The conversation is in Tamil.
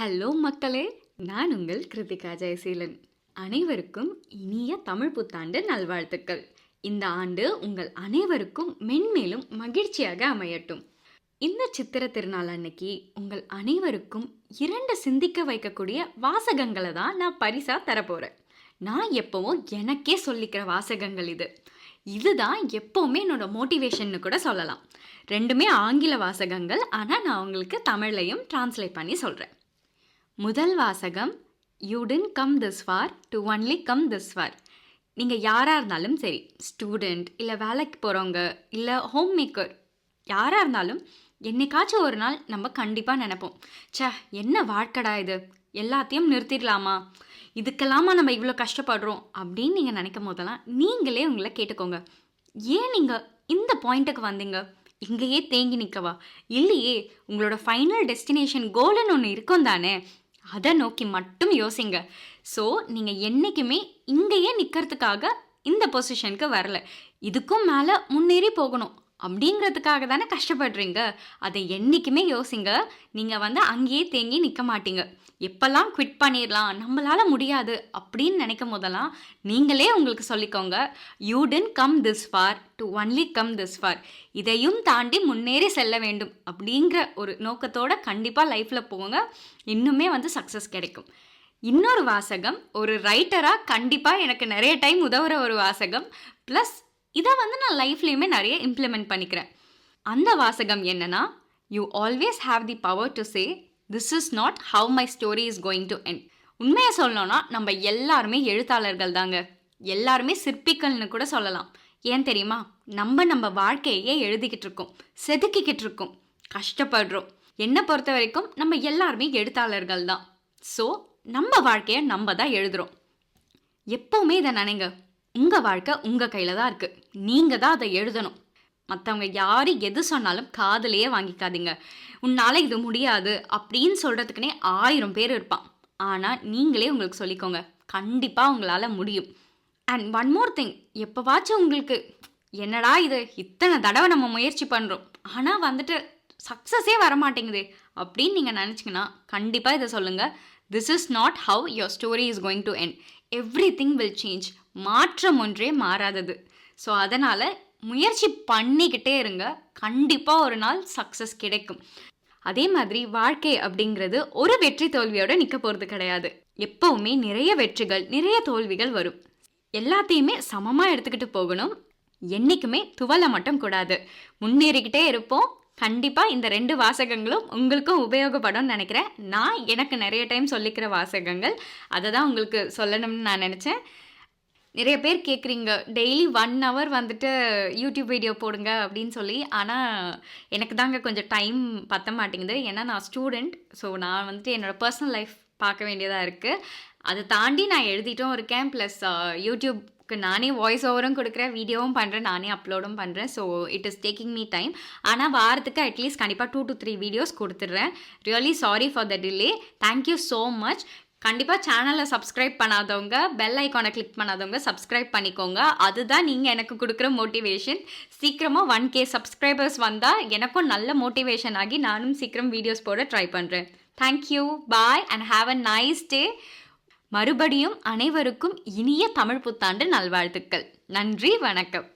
ஹலோ மக்களே, நான் உங்கள் கிருத்திகா ஜெயசீலன். அனைவருக்கும் இனிய தமிழ் புத்தாண்டு நல்வாழ்த்துக்கள். இந்த ஆண்டு உங்கள் அனைவருக்கும் மென்மேலும் மகிழ்ச்சியாக அமையட்டும். இந்த சித்திர திருநாள் அன்னைக்கு உங்கள் அனைவருக்கும் 2 சிந்திக்க வைக்கக்கூடிய வாசகங்களை தான் நான் பரிசா தரப்போகிறேன். நான் எப்பவும் எனக்கே சொல்லிக்கிற வாசகங்கள் இதுதான் எப்போவுமே என்னோட மோட்டிவேஷன்னு கூட சொல்லலாம். 2மே ஆங்கில வாசகங்கள், ஆனால் நான் உங்களுக்கு தமிழ்லையும் டிரான்ஸ்லேட் பண்ணி சொல்கிறேன். முதல் வாசகம், you didn't come this far to only come this for. நீங்கள் யாராக இருந்தாலும் சரி, ஸ்டூடெண்ட் இல்லை வேலைக்கு போகிறவங்க இல்லை ஹோம் மேக்கர், யாராக இருந்தாலும் என்னைக்காச்சும் ஒரு நாள் நம்ம கண்டிப்பாக நினைப்போம், என்ன வாழ்க்கடா இது, எல்லாத்தையும் நிறுத்திடலாமா, இதுக்கெல்லாமா நம்ம இவ்வளோ கஷ்டப்படுறோம் அப்படின்னு நீங்கள் நினைக்கும் போதெல்லாம் நீங்களே உங்களை கேட்டுக்கோங்க, ஏன் நீங்கள் இந்த பாயிண்ட்டுக்கு வந்தீங்க, இங்கேயே தேங்கி நிற்கவா, இல்லையே உங்களோட ஃபைனல் டெஸ்டினேஷன் கோல்னு ஒன்று இருக்கும் தானே, அதை நோக்கி மட்டும் யோசிங்க. ஸோ நீங்கள் என்றைக்குமே இங்கேயே நிற்கிறதுக்காக இந்த பொசிஷனுக்கு வரல, இதுக்கும் மேலே முன்னேறி போகணும் அப்படிங்கிறதுக்காக தானே கஷ்டப்படுறீங்க. அதை என்றைக்குமே யோசிங்க. நீங்கள் அங்கேயே தேங்கி நிற்க மாட்டீங்க. எப்பெல்லாம் குவிட் பண்ணிடலாம், நம்மளால் முடியாது அப்படின்னு நினைக்கும் போதெல்லாம் நீங்களே உங்களுக்கு சொல்லிக்கோங்க, you didn't come this far to only come this far. இதையும் தாண்டி முன்னேறி செல்ல வேண்டும் அப்படிங்கிற ஒரு நோக்கத்தோடு கண்டிப்பாக லைஃப்பில் போங்க, இன்னுமே சக்ஸஸ் கிடைக்கும். இன்னொரு வாசகம், ஒரு ரைட்டராக கண்டிப்பாக எனக்கு நிறைய டைம் உதவுற ஒரு வாசகம், ப்ளஸ் இதை நான் லைஃப்லேயுமே நிறைய இம்ப்ளிமெண்ட் பண்ணிக்கிறேன். அந்த வாசகம் என்னன்னா, you always have the power to say this is not how my story is going to end. உண்மையை சொல்லணும்னா நம்ம எல்லாருமே எழுத்தாளர்கள் தாங்க, எல்லாருமே சிற்பிகள்னு கூட சொல்லலாம். ஏன் தெரியுமா, நம்ம வாழ்க்கையே எழுதிக்கிட்டு இருக்கோம், செதுக்கிக்கிட்டு இருக்கோம், கஷ்டப்படுறோம். என்னை பொறுத்த வரைக்கும் நம்ம எல்லாருமே எழுத்தாளர்கள் தான். ஸோ நம்ம வாழ்க்கையை நம்ம தான் எழுதுகிறோம். எப்போவுமே இதை நினைங்க, உங்கள் வாழ்க்கை உங்கள் கையில் தான் இருக்குது, நீங்கள் தான் அதை எழுதணும். மற்றவங்க யார் எது சொன்னாலும் காதலையே வாங்கிக்காதீங்க. உன்னால் இது முடியாது அப்படின்னு சொல்கிறதுக்குனே 1000 பேர் இருப்பான். ஆனால் நீங்களே உங்களுக்கு சொல்லிக்கோங்க, கண்டிப்பாக உங்களால் முடியும். அண்ட் ஒன் மோர் திங், எப்போவாச்சும் உங்களுக்கு என்னடா இது இத்தனை தடவை நம்ம முயற்சி பண்ணுறோம் ஆனால் சக்ஸஸே வரமாட்டேங்குது அப்படின்னு நீங்கள் நினச்சிங்கன்னா கண்டிப்பாக இதை சொல்லுங்கள், this is not have your story is going to end. Everything will change. மாற்றம் ஒன்றே மாறாதது. ஸோ அதனால் முயற்சி பண்ணிக்கிட்டே இருங்க, கண்டிப்பாக ஒரு நாள் சக்ஸஸ் கிடைக்கும். அதே மாதிரி வாழ்க்கை அப்படிங்கிறது ஒரு வெற்றி தோல்வியோட நிற்க போகிறது கிடையாது. எப்போவுமே நிறைய வெற்றிகள் நிறைய தோல்விகள் வரும். எல்லாத்தையுமே சமமாக எடுத்துக்கிட்டு போகணும். என்றைக்குமே துவலை மட்டும் கூடாது, முன்னேறிக்கிட்டே இருப்போம். கண்டிப்பாக இந்த 2 வாசகங்களும் உங்களுக்கும் உபயோகப்படும் நினைக்கிறேன். நான் எனக்கு நிறைய டைம் சொல்லிக்கிற வாசகங்கள், அதை தான் உங்களுக்கு சொல்லணும்னு நான் நினச்சேன். நிறைய பேர் கேட்குறீங்க, டெய்லி 1 hour யூடியூப் வீடியோ போடுங்க அப்படின்னு சொல்லி. ஆனால் எனக்கு தாங்க கொஞ்சம் டைம் பற்ற மாட்டேங்குது. ஏன்னா நான் ஸ்டூடெண்ட். ஸோ நான் என்னோடய பர்சனல் லைஃப் பார்க்க வேண்டியதாக இருக்குது. அதை தாண்டி நான் எழுதிட்டும் இருக்கேன். ப்ளஸ் யூடியூப்க்கு நானே வாய்ஸ் ஓவரும் கொடுக்குறேன், வீடியோவும் பண்ணுறேன், நானே அப்லோடும் பண்ணுறேன். So it is taking me time. ஆனால் வாரத்துக்கு அட்லீஸ்ட் கண்டிப்பாக 2 to 3 வீடியோஸ் கொடுத்துட்றேன். Really sorry for the delay. Thank you so much. கண்டிப்பாக சேனலை சப்ஸ்கிரைப் பண்ணாதவங்க, பெல் ஐக்கானை கிளிக் பண்ணாதவங்க சப்ஸ்கிரைப் பண்ணிக்கோங்க. அதுதான் நீங்கள் எனக்கு கொடுக்குற மோட்டிவேஷன். சீக்கிரமாக 1K சப்ஸ்கிரைபர்ஸ் வந்தால் எனக்கும் நல்ல மோட்டிவேஷன் ஆகி நானும் சீக்கிரம் வீடியோஸ் போட ட்ரை பண்ணுறேன். Thank you, bye and have a nice day. மறுபடியும் அனைவருக்கும் இனிய தமிழ் புத்தாண்டு நல்வாழ்த்துக்கள். நன்றி, வணக்கம்.